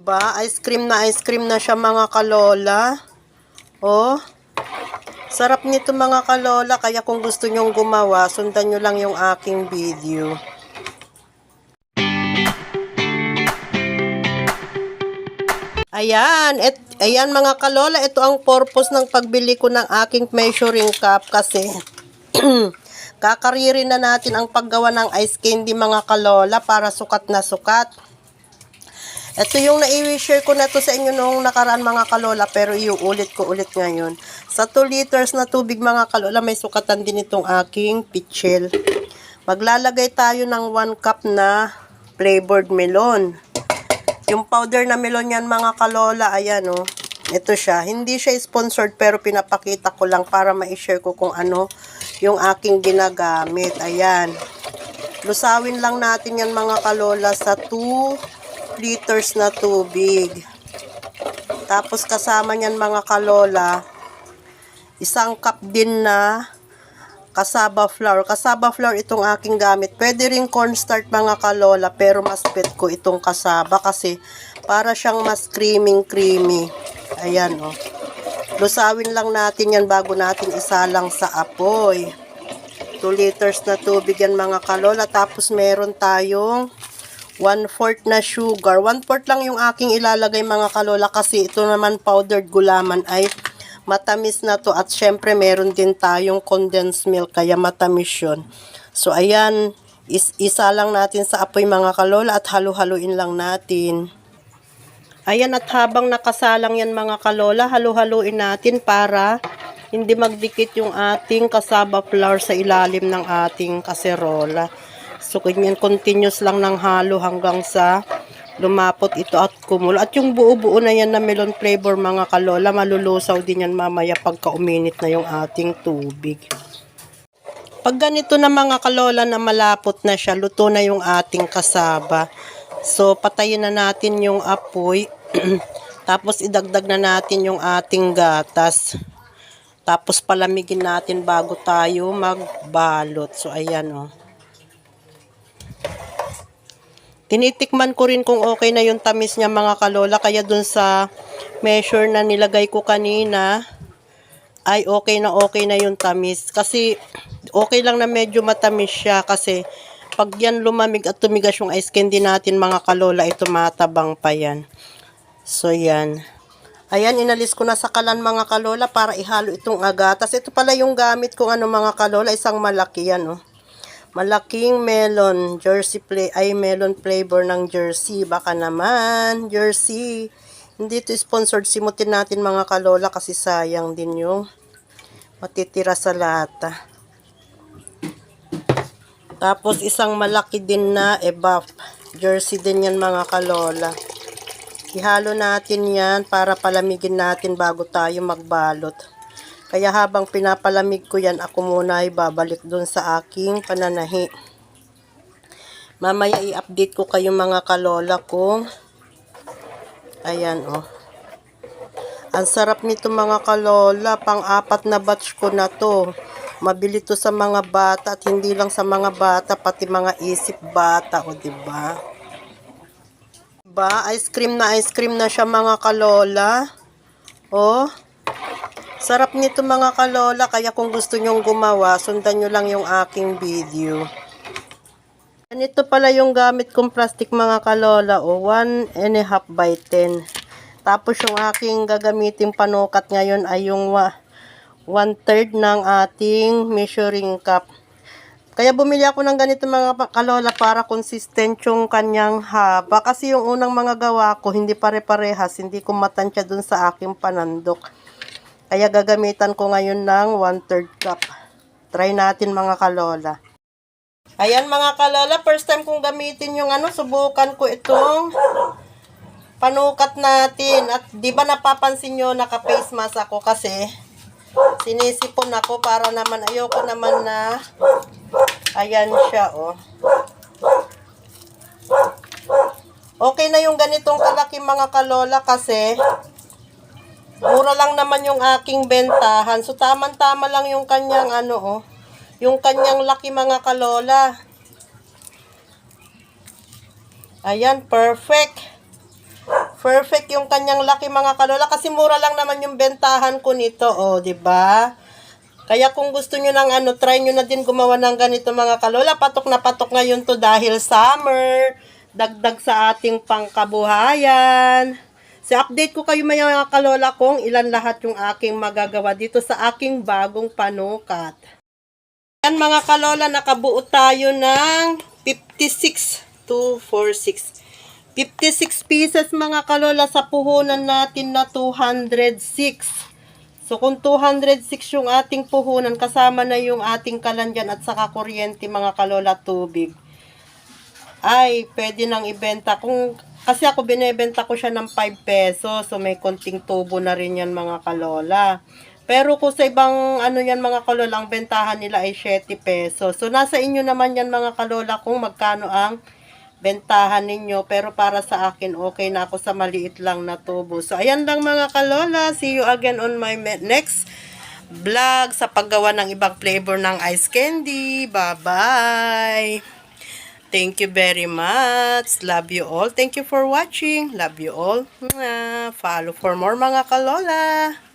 Ice cream na siya mga kalola. Oh, sarap nito mga kalola. Kaya kung gusto nyong gumawa, sundan nyo lang yung aking video. Ayan mga kalola. Ito ang purpose ng pagbili ko ng aking measuring cup kasi kakaririn na natin ang paggawa ng ice candy mga kalola para sukat na sukat. Ito yung nai-share ko na to sa inyo noong nakaraan mga kalola, pero iuulit ko ulit ngayon. Sa 2 liters na tubig mga kalola, may sukatan din itong aking pitchel. Maglalagay tayo ng 1 cup na flavored melon. Yung powder na melon yan mga kalola, ayan o. Ito siya. Hindi siya sponsored pero pinapakita ko lang para ma-share ko kung ano yung aking ginagamit. Ayan. Lusawin lang natin yan mga kalola sa 2 liters na tubig. Tapos kasama niyan mga kalola, 1 cup din na cassava flour. Cassava flour itong aking gamit. Pwede rin cornstarch mga kalola, pero mas bet ko itong cassava kasi para siyang mas creamy. Ayan o. Lusawin lang natin yan bago natin isalang sa apoy. 2 liters na tubig yan mga kalola. Tapos meron tayong 1/4 na sugar. 1/4 lang yung aking ilalagay mga kalola kasi ito naman powdered gulaman ay matamis na to at syempre meron din tayong condensed milk kaya matamis yun. So ayan, isa lang natin sa apoy mga kalola at halu-haluin lang natin. Ayan, at habang nakasalang yan mga kalola, halu-haluin natin para hindi magdikit yung ating cassava flour sa ilalim ng ating kaserola. So, ganyan, continuous lang ng halo hanggang sa lumapot ito at kumulo. At yung buo-buo na yan na melon flavor mga kalola, malulusaw din yan mamaya pagka uminit na yung ating tubig. Pag ganito na mga kalola na malapot na siya, luto na yung ating kasaba. So, patayin na natin yung apoy. Tapos, idagdag na natin yung ating gatas. Tapos, palamigin natin bago tayo magbalot. So, ayan o. Tinitikman ko rin kung okay na yung tamis niya mga kalola. Kaya dun sa measure na nilagay ko kanina, ay okay na yung tamis. Kasi okay lang na medyo matamis siya. Kasi pag yan lumamig at tumigas yung ice candy natin mga kalola, ito matabang pa yan. So yan. Ayan, inalis ko na sa kalan mga kalola para ihalo itong agatas. Ito pala yung gamit kong mga kalola, isang malaki yan oh. Malaking melon, melon flavor ng Jersey. Baka naman, Jersey. Hindi ito sponsored. Simutin natin mga kalola kasi sayang din yung matitira sa lata. Tapos isang malaki din na ebuff. Jersey din yan mga kalola. Ihalo natin yan para palamigin natin bago tayo magbalot. Kaya habang pinapalamig ko yan, ako muna ay babalik dun sa aking pananahi. Mamaya i-update ko kayo mga kalola kung ayan oh. Ang sarap nito mga kalola, pang-4 na batch ko na to. Mabili to sa mga bata at hindi lang sa mga bata, pati mga isip bata o diba? Ice cream na siya mga kalola. Oh. Sarap nito mga kalola, kaya kung gusto nyong gumawa, sundan nyo lang yung aking video. Ganito pala yung gamit kong plastic mga kalola, o 1.5 by 10. Tapos yung aking gagamitin panukat ngayon ay yung 1/3 ng ating measuring cup. Kaya bumili ako ng ganito mga kalola para consistent yung kanyang haba. Kasi yung unang mga gawa ko, hindi pare-parehas, hindi ko matansya dun sa aking panandok. Kaya gagamitan ko ngayon ng 1/3 cup. Try natin mga kalola. Ayan mga kalola, first time kong gamitin yung subukan ko itong panukat natin. At di ba napapansin nyo, naka-face mask ako kasi sinisipon ako para naman, ayoko naman na, ayan siya oh. Okay na yung ganitong kalaki mga kalola kasi mura lang naman yung aking bentahan. So, tama-tama lang yung kanyang yung kanyang laki mga kalola. Ayan, perfect. Perfect yung kanyang laki mga kalola kasi mura lang naman yung bentahan ko nito, oh, 'di ba? Kaya kung gusto nyo ng ano, try nyo na din gumawa ng ganito mga kalola. Patok na patok ngayon to dahil summer. Dagdag sa ating pangkabuhayan. So, update ko kayo mga kalola kung ilan lahat yung aking magagawa dito sa aking bagong panukat. Yan mga kalola, nakabuo tayo ng 56 to 46. 56 pieces mga kalola sa puhunan natin na 206. So kung 206 yung ating puhunan, kasama na yung ating kalandyan at saka kuryente mga kalola tubig, ay pwede nang ibenta. Kasi ako binebenta ko siya ng 5 pesos. So may konting tubo na rin yan mga kalola. Pero kung sa ibang ano yan mga kalola, ang bentahan nila ay 7 pesos. So nasa inyo naman yan mga kalola kung magkano ang bentahan ninyo. Pero para sa akin, okay na ako sa maliit lang na tubo. So, ayan lang mga kalola. See you again on my next vlog sa paggawa ng ibang flavor ng ice candy. Bye-bye! Thank you very much. Love you all. Thank you for watching. Love you all. Follow for more mga kalola.